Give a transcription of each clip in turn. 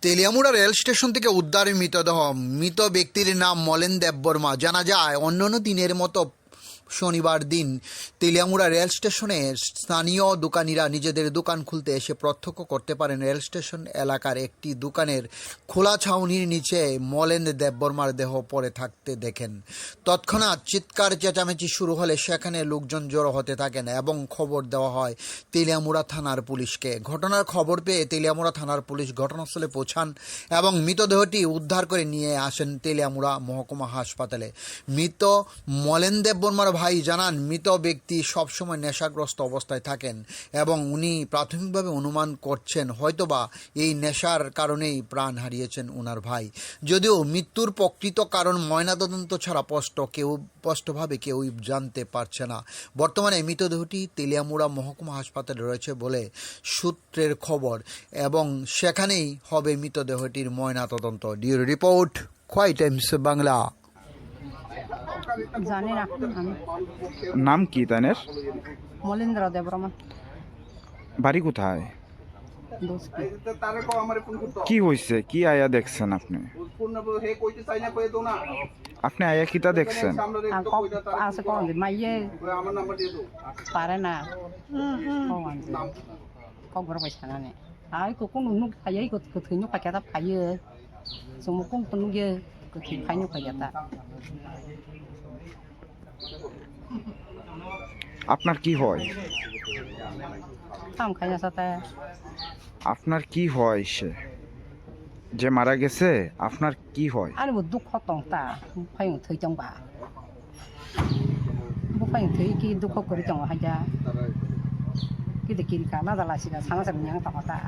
Teliamura rail station থেকে উদ্ধার মৃতদেহ। মৃত ব্যক্তির নাম মলেন দেববর্মা। জানা যায় অন্যান্য দিনের মতো শনিবার দিন তেলিয়ামুড়া রেল স্টেশনে স্থানীয় দোকানিরা নিজেদের দোকান খুলতে এসে প্রত্যক্ষ করতে পারেন রেল স্টেশন এলাকার একটি দোকানের খোলা ছাউনির নিচে মলেন দেববর্মার দেহ পড়ে থাকতে দেখেন। তৎক্ষণাৎ চিৎকার চেঁচামেচি শুরু হলে সেখানে লোকজন জড়ো হতে থাকেন এবং খবর দেওয়া হয় তেলিয়ামুড়া থানার পুলিশকে। ঘটনার খবর পেয়ে তেলিয়ামুড়া থানার পুলিশ ঘটনাস্থলে পৌঁছান এবং মৃতদেহটি উদ্ধার করে নিয়ে আসেন তেলিয়ামুড়া মহকুমা হাসপাতালে। মৃত মলেন দেববর্মার ভাই জানান, মৃত ব্যক্তি সবসময় নেশাগ্রস্ত অবস্থায় থাকেন এবং উনি প্রাথমিকভাবে অনুমান করছেন হয়তোবা এই নেশার কারণেই প্রাণ হারিয়েছেন ওনার ভাই। যদিও মৃত্যুর প্রকৃত কারণ ময়নাতদন্ত ছাড়া স্পষ্টভাবে কেউই জানতে পারছে না। বর্তমানে মৃতদেহটি তেলিয়ামুড়া মহকুমা হাসপাতালে রয়েছে বলে সূত্রের খবর এবং সেখানেই হবে মৃতদেহটির ময়নাতদন্ত। ডিউরো রিপোর্ট, খোয়াই টাইমস বাংলা। জানি না আমি। নাম কি তানের? মলেন্দ্র দেববর্মা। বাড়ি কোথায়? দোস্তি। কি হয়েছে? কি আয়া দেখছেন আপনি? আপনি আয়া কিতা দেখছেন? আছে কখন মাইয়ে পারে না কখন পয়সা না ai cô cũng nung phải ấy cô thấy nhúc phải cái ta phải như xong một cũng nung như cô thì phải nhúc phải cái ta আপনার কি হয়? tham khai ra sao ta আপনার কি হয়? সে যে মারা গেছে আপনার কি হয়? anh một đúc khó tòng ta phải một thời trong bà một phải một thời cái đúc khó cái trong hay ra cái để kia cả nó là chỉ là sáng sớm nhang tao ta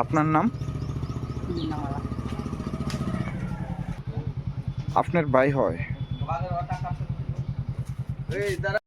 আপনার নাম? gì nào là আপনার ভাই হয়?